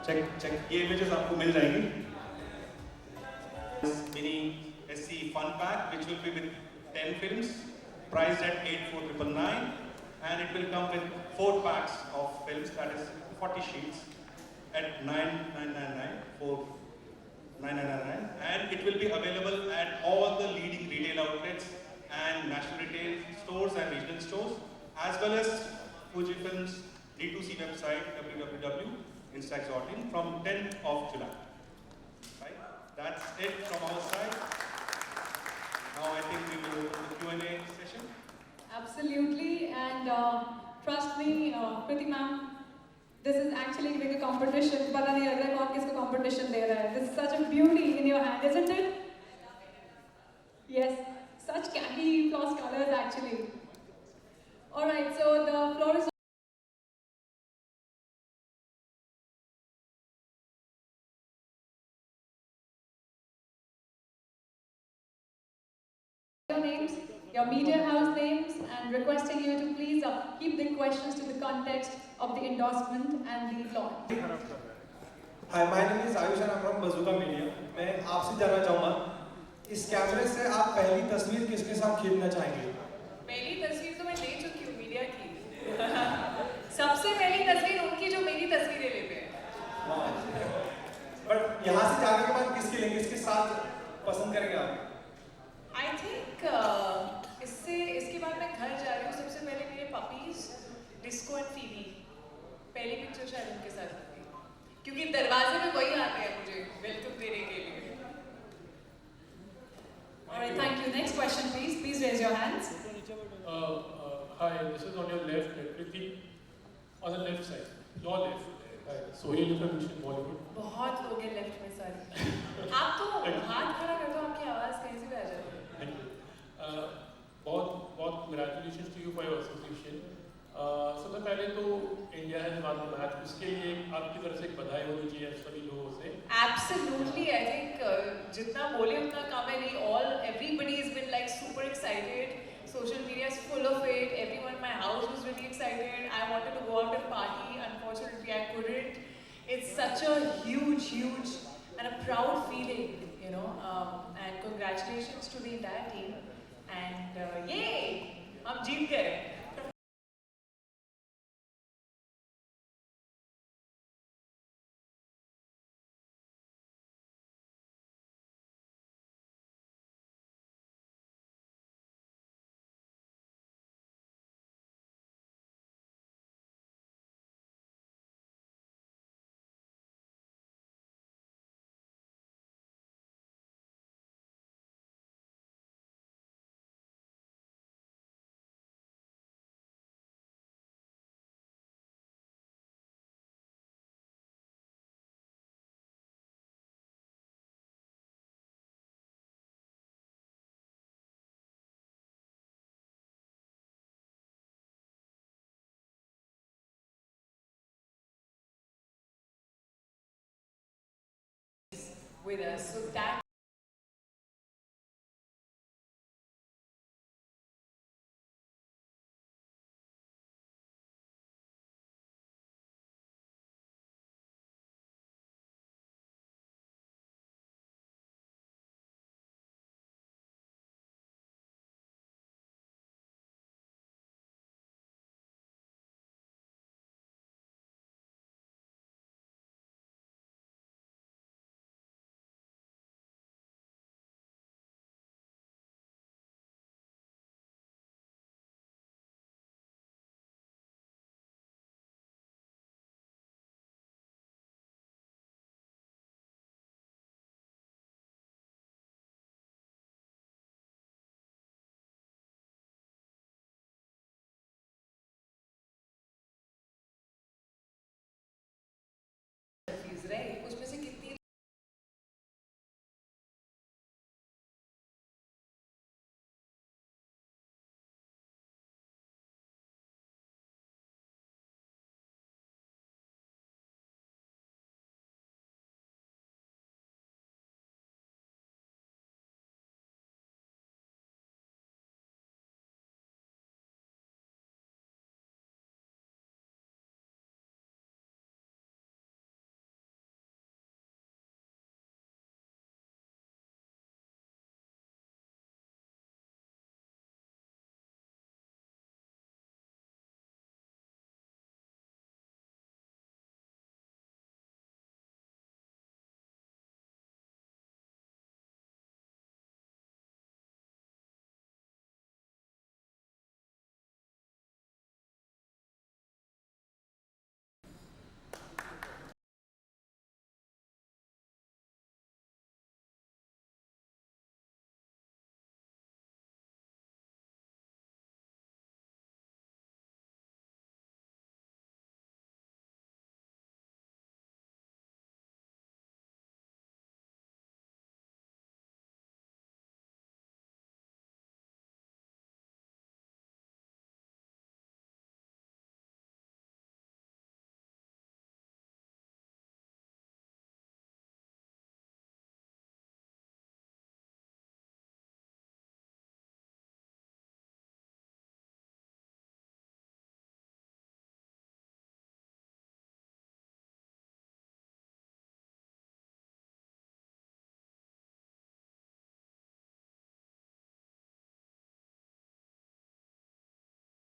Check, ये images आपको मिल जाएंगी. Mini SC Fun Pack, which will be with 10 films, priced at 8,499, and it will come with 4 packs of films, that is 40 sheets, at 9,999, 4,999, and it will be available at all the leading retail outlets and national retail stores and regional stores, as well as Fujifilm's D2C website www.instax.in from 10th of July. Right? That's it from our side. Now I think we will open the Q&A session. Absolutely, and trust me, Priti ma'am, this is actually like a competition. पता नहीं लग रहा है कौन किसको competition दे रहा है. This is such a beauty in your hand, isn't it? Yes, such candy floss colors actually. All right, so the floor is your names, your media house names, and requesting you to please keep the questions to the context of the endorsement and the launch. Hi, my name is Ayush and I'm from Bazooka Media. मैं आपसे जानना चाहूँगा इस कैमरे से आप पहली तस्वीर किसके साथ खींचना चाहेंगे? पहली तस्वीर तो मैं ले चुकी हूँ मीडिया की. सबसे पहली तस्वीर उनकी जो मेरी तस्वीरें लेते हैं. बट यहाँ से जाने के बाद किसके लेंगे, किसके साथ पसंद करेंगे आप? I think इसके बाद मैं घर जा रही हूँ. सबसे पहले मेरे पपीज डिस्को एंड फीबी, पहली पिक्चर शायद उनके साथ होगी, क्योंकि दरवाजे में वही आते हैं मुझे वेलकम देने के लिए. All right, thank you. Next question, please. Please raise your hands. Hi, this is on your left, Priti. On the left side, your left. Sohail from Mission Bollywood. बहुत लोग हैं लेफ्ट में सारे. आप तो हाथ खड़ा कर दो, आपकी आवाज़ कहीं से भी आ जाती है. Thank you. बहुत congratulations to you for your association. सबसे पहले तो India has won the match, उसके लिए आपकी तरफ से एक बधाई होनी चाहिए सभी लोगों से. Absolutely, I think जितना बोले उतना कम है. नहीं, everybody has been like super excited. Social media is full of it. Everyone in my house was really excited. I wanted to go out and party. Unfortunately, I couldn't. It's such a huge and a proud feeling, you know. And congratulations to the entire team. And yay, हम जीत गए. With us, so that right, उसमें से कितनी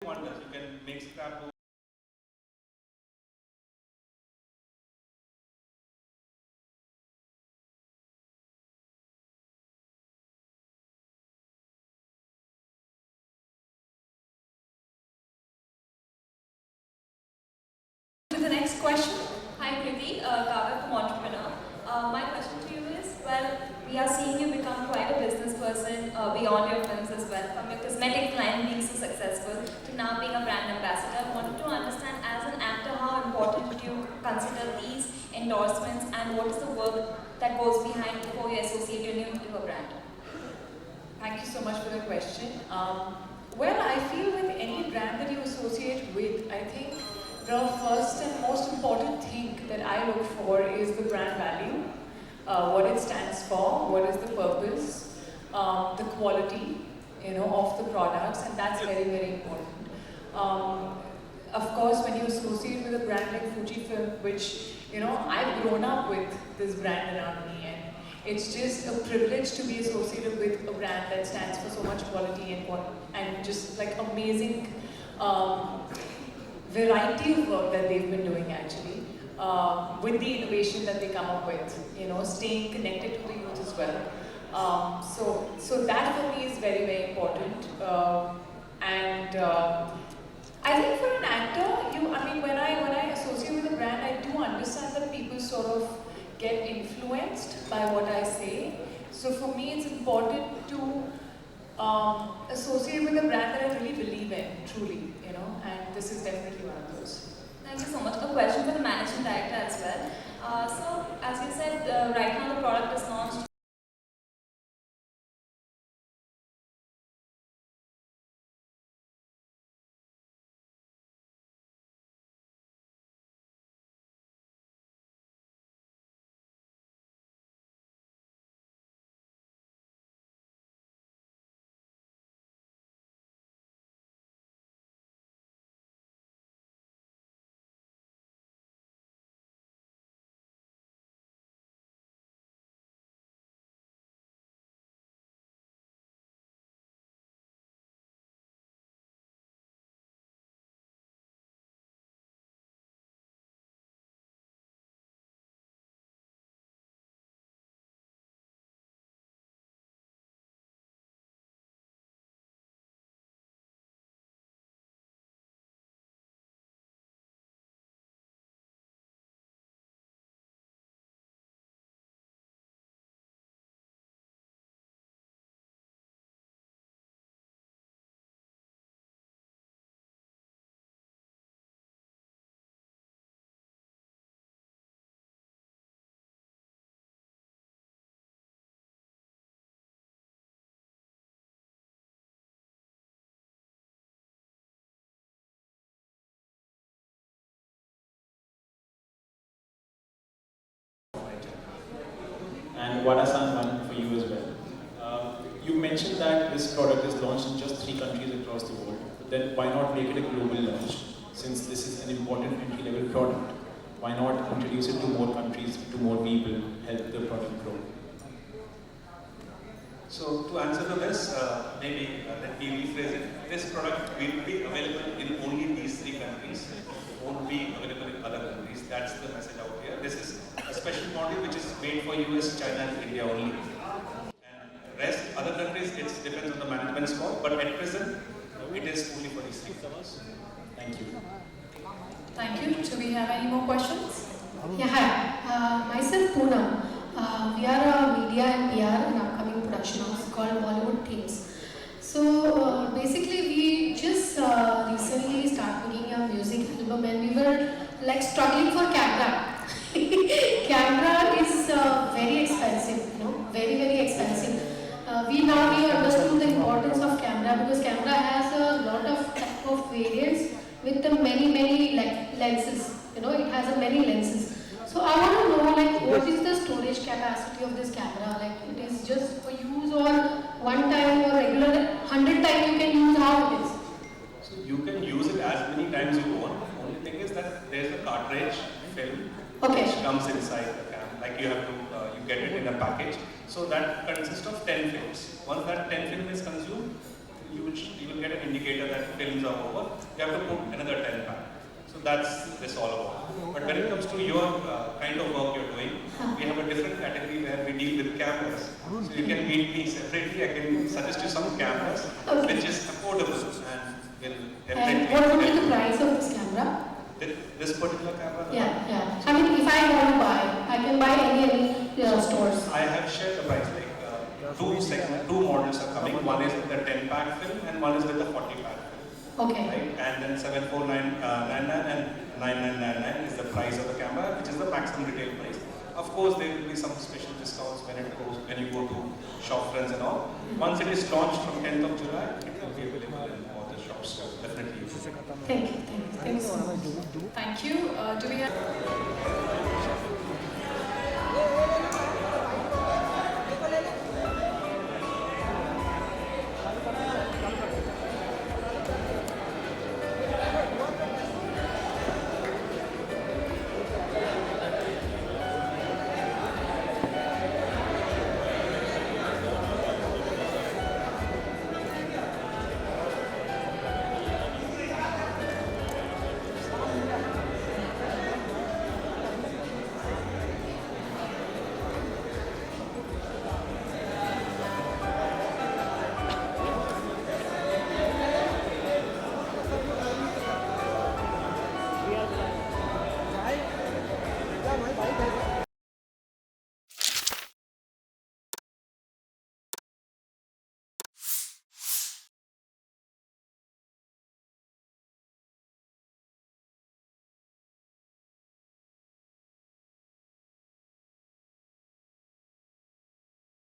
wonders. You can make scrapbooks. To the next question. Hi Kriti, Kavya from Entrepreneur. My question to you is, well, we are seeing you become quite a business person beyond your films as well. From your cosmetic line being so successful to now being a brand ambassador, I wanted to understand as an actor how important do you consider these endorsements and what is the work that goes behind before you associate your name to a brand? Thank you so much for the question. Well, I feel with any brand that you associate with, I think the first and most important thing that I look for is the brand value, what it stands for, what is the purpose, the quality, of the products, and that's very, very important. Of course, when you associate with a brand like Fujifilm, which, I've grown up with this brand around me, and it's just a privilege to be associated with a brand that stands for so much quality and just like amazing variety of work that they've been doing actually, with the innovation that they come up with, staying connected to the youth as well. So that for me is very, very important. I think for an actor, when I associate with a brand, I do understand that people sort of get influenced by what I say. So for me, it's important to associate with a brand that I really believe in, truly, and this is definitely one of those. Thank you so much. A question for the managing director as well. So, as you said, right now the product is launched. And Wadasan one for you as well. You mentioned that this product is launched in just 3 countries across the world, but then why not make it a global launch? Since this is an important entry-level product, why not introduce it to more countries, to more people, help the product grow? So to answer to this, maybe let me rephrase it. This product will be available in only these 3 countries. It won't be available in other countries. That's the message out here. This is a special model which is made for US, China and India only. And rest, other countries, it depends on the management's call. But at present, it is only for these 3 countries. Thank you. Thank you. Do we have any more questions? Yeah, hi. Myself Poonam. We are a media and PR and upcoming production house called Bollywood Themes. So basically we just recently started making a music album and we were like struggling for camera. Camera is very expensive, very, very expensive. We understood the importance of camera because camera has a lot of type of variants with the many lenses. It has a many lenses. So I want to know what is the storage capacity of this camera? It is just for use or one time or regular 100 times you can use, how it is? So you can use it as many times you want. The only thing is that there is a cartridge film which comes inside the camera. Like you have to, you get it in a package. So that consists of 10 films. Once that 10 film is consumed, you will get an indicator that films are over. You have to put another 10 pack. So that's this all about. But when it comes to your kind of work you're doing, we have a different category where we deal with cameras. So you can meet me separately. I can suggest you some cameras which is affordable and will And what would be the price of this camera? This particular camera? Yeah. I mean, if I want to buy, I can buy any stores. I have shared the price, like two models are coming. One is with the 10 pack film and one is with the 40 pack film. Okay. Right? And then 74999 and 9999 is the price of the camera, which is the maximum retail price. Of course, there will be some special discounts when you go to shop friends and all. Once it is launched from 10th of July, it will be available in all the shops. So definitely use it. Thank you. Thank you so much. Thank you. Do we have